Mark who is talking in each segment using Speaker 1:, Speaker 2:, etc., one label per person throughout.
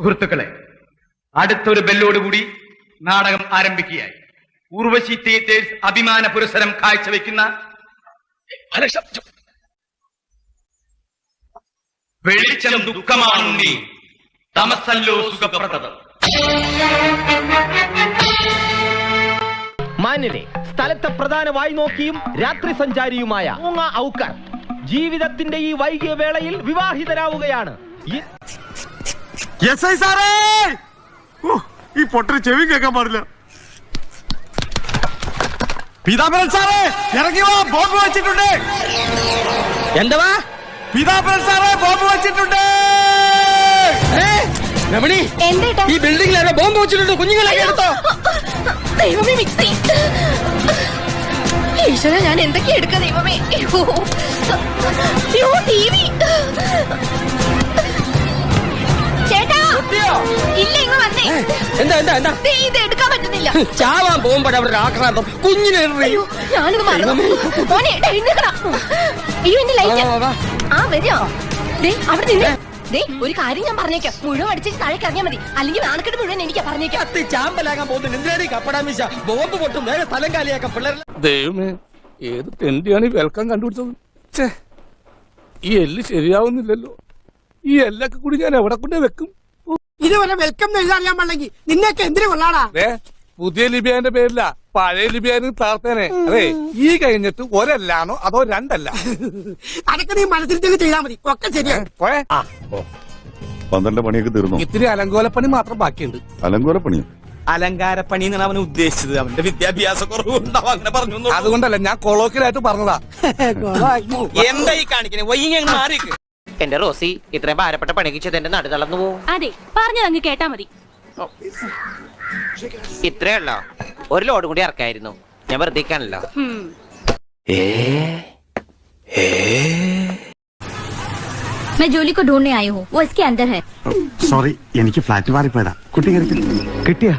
Speaker 1: സുഹൃത്തുക്കളെ, അടുത്തൊരു ബെല്ലോടുകൂടി നാടകം ആരംഭിക്കുകയായി. ഊർവശി തിയേറ്റേഴ്സ് അഭിമാന പുരസ്സരം കാഴ്ചവെക്കുന്ന വെളിച്ചം ദുഃഖമാണുണ്ണി, തമസല്ലോ സുഖപ്രദം.
Speaker 2: മാന്യരെ, സ്ഥലത്തെ പ്രധാന വായ്നോക്കിയും രാത്രി സഞ്ചാരിയുമായ ഔക്കർ ജീവിതത്തിന്റെ ഈ വൈകിയ വേളയിൽ വിവാഹിതരാവുകയാണ്.
Speaker 3: ഈ പൊട്ടന് ചെവി കേൾക്കാൻ പാടില്ല. പീതാംബരൻ സാറേ ഇറങ്ങി വാ, ബോംബ് വെച്ചിട്ടുണ്ട്.
Speaker 2: എന്താ?
Speaker 3: പീതാംബരൻ സാറേ ബോംബ് വെച്ചിട്ടുണ്ട്.
Speaker 4: രമണി, ഈ ബിൽഡിംഗിൽ ബോംബ് വെച്ചിട്ടുണ്ട്. കുഞ്ഞുങ്ങളെ എടുത്തോ.
Speaker 5: ദൈവമേ, മിക്സി. ഈശ്വര, ഞാൻ എന്തൊക്കെ എടുക്കാം ദൈവമേ. ടിവി. ചേട്ടാ, ഇല്ല, ഇങ്ങ് വന്നേ.
Speaker 4: എന്താ
Speaker 5: ഇത് എടുക്കാൻ പറ്റുന്നില്ല.
Speaker 4: ചാവാൻ പോകുമ്പോഴ അവരുടെ ആക്രാന്തം. കുഞ്ഞിനെ
Speaker 5: ഞാനിത് മറന്നു. മോനെ, എഴുന്നേക്കണം. അയ്യോ, എന്റെ ലൈറ്റ്. ആ, വരിക. അവിടെ നിന്ന് ഒരു കാര്യം ഞാൻ പറഞ്ഞേക്കാം. മുഴുവൻ അടിച്ചിട്ട് താഴേക്ക് ഇറങ്ങിയാൽ മതി, അല്ലെങ്കിൽ നാണക്കെട്ട് മുഴുവൻ എനിക്ക് പറഞ്ഞേക്കാം.
Speaker 4: ചാമ്പലാകാൻ പോകുന്ന എന്തിനാണ് കപ്പടാമിശ? ബോംബ് പൊട്ടും, വേറെ സ്ഥലം കാലിയാക്കാം പിള്ളേർ.
Speaker 6: ദൈവമേ, ഏത് തെണ്ടിയാണ് ഈ വെൽക്കം കണ്ടുപിടിച്ചത്? ഈ എല്ല് ശരിയാവുന്നില്ലല്ലോ. ഈ എല്ലൊക്കെ കൂടി ഞാൻ എവിടെ കൊണ്ടേ വെക്കും?
Speaker 4: ഇതുവരെ വെൽക്കം എഴുതാറിയാൻ പാടില്ലെങ്കിൽ നിന്നൊക്കെ എന്തിനു കൊള്ളാടാ?
Speaker 6: പുതിയ ലിബിയാന്റെ പേരില്ല, പഴയ ലിബിയാനും താർത്തേനെ. അതെ, ഈ കഴിഞ്ഞിട്ട് ഒരല്ലാണോ അതോ രണ്ടല്ല?
Speaker 4: അതൊക്കെ നീ മനസ്സിൽ ചെയ്താൽ മതി, ഒക്കെ ശരിയാണ്.
Speaker 3: 12 പണിയൊക്കെ തീർന്നു.
Speaker 6: ഇത്തിരി അലങ്കോലപ്പണി മാത്രം ബാക്കിയുണ്ട്.
Speaker 3: അലങ്കോലപ്പണിയോ?
Speaker 2: അലങ്കാരപ്പണി എന്നാണ് അവൻ ഉദ്ദേശിച്ചത്. അവന്റെ വിദ്യാഭ്യാസ കുറവുണ്ടാവും, അങ്ങനെ പറഞ്ഞു.
Speaker 6: അതുകൊണ്ടല്ല, ഞാൻ കൊളോക്കിലായിട്ട് പറഞ്ഞതാ.
Speaker 2: എന്താ ഈ കാണിക്കണേ? വൈകി മാറിക്ക്.
Speaker 7: എന്റെ റോസി, ഇത്രയും ഭാരപ്പെട്ട പണിക്കിച്ചത് എന്റെ നടു തളർന്നു പോവും.
Speaker 5: അതെ, പറഞ്ഞതങ്ങ് കേട്ടാ മതി.
Speaker 7: ഇത്രയല്ലോ, ഒരു ലോഡ് കൂടി ഇറക്കായിരുന്നു. ഞാൻ വെറുതെക്കാണല്ലോ.
Speaker 5: मैं जूली को ढूंढने आई हूँ, वो इसके अंदर है.
Speaker 3: സോറി, എനിക്ക് ഫ്ലാറ്റ് മാറിപ്പോയതാ. കുട്ടി കിട്ടിയാ?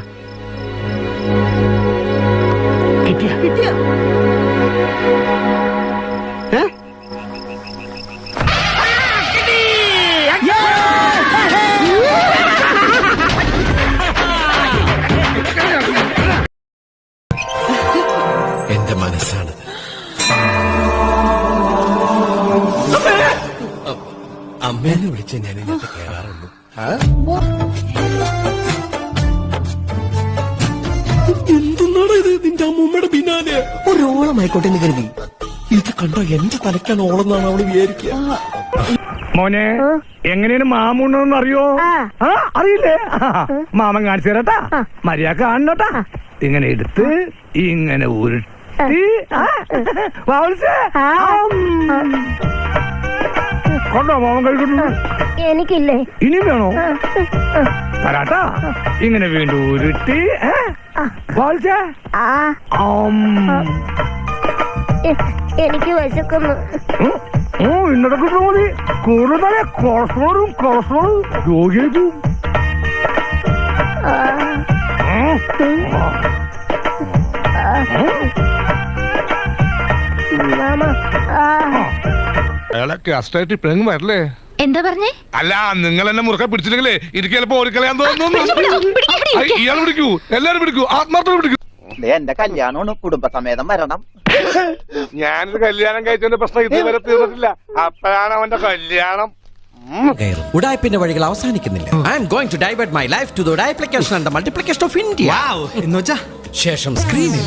Speaker 4: എന്റെ മനസ്സാണത്. അമ്മേനെ വിളിച്ച് ഞാൻ ഇതിനകത്ത് കയറാറുള്ളൂ. എന്തെന്നാണ് ഇത്? നിന്റെ അമ്മൂമ്മയുടെ പിന്നാലെ ഒരോളമായിക്കോട്ടെ എന്ന് കരുതി. ഇത് കണ്ടോ എന്റെ തലക്കാണ് ഓളെന്നാണ് അവള് വിചാരിക്കുക.
Speaker 8: മോനെ, എങ്ങനെയാണ് മാമൂണെന്ന് അറിയോ? അറിയില്ലേ? മാമൻ കാണിച്ചു തരട്ടാ, മര്യാദ കാണണട്ടാ. ഇങ്ങനെ എടുത്ത് ഇങ്ങനെ ഉരുട്ടി കൊണ്ടോ മാമൻ കഴിക്കുന്നു.
Speaker 5: എനിക്കില്ലേ?
Speaker 8: ഇനിയും വേണോ? തരാട്ടാ. ഇങ്ങനെ വീണ്ടും ഉരുട്ടി
Speaker 5: എനിക്ക് വിശക്കുന്നു.
Speaker 8: ഇന്നതൊക്കെ മതി. കൂടുതൽ കൊളസ്ട്രോളും രോഗിയേക്കും.
Speaker 6: അയാളെ കാസ്റ്റായിട്ട് ഇപ്പഴെങ്കിലും വരല്ലേ?
Speaker 5: എന്താ പറഞ്ഞേ?
Speaker 6: അല്ല, നിങ്ങൾ എന്നെ മുറുക്കെ പിടിച്ചില്ലെങ്കിലേ എനിക്ക് ചിലപ്പോ ഓടിക്കളയാൻ തോന്നുന്നു. ഇയാൾ പിടിക്കൂ, എല്ലാരും പിടിക്കൂ, ആത്മാർത്ഥം പിടിക്കൂ.
Speaker 7: എന്റെ കല്യാണമാണ്, കുടുംബസമേതം വരണം.
Speaker 6: ഞാനൊരു കല്യാണം കഴിച്ചതിന്റെ പ്രശ്നം ഇതുവരെ തീർന്നിട്ടില്ല. അപ്പോഴാണ് അവന്റെ കല്യാണം.
Speaker 4: ഉടായ്പിന്റെ വഴികൾ അവസാനിക്കുന്നില്ല. I am going to divert my life to the multiplication and the multiplication of India. ശേഷം സ്ക്രീനിൽ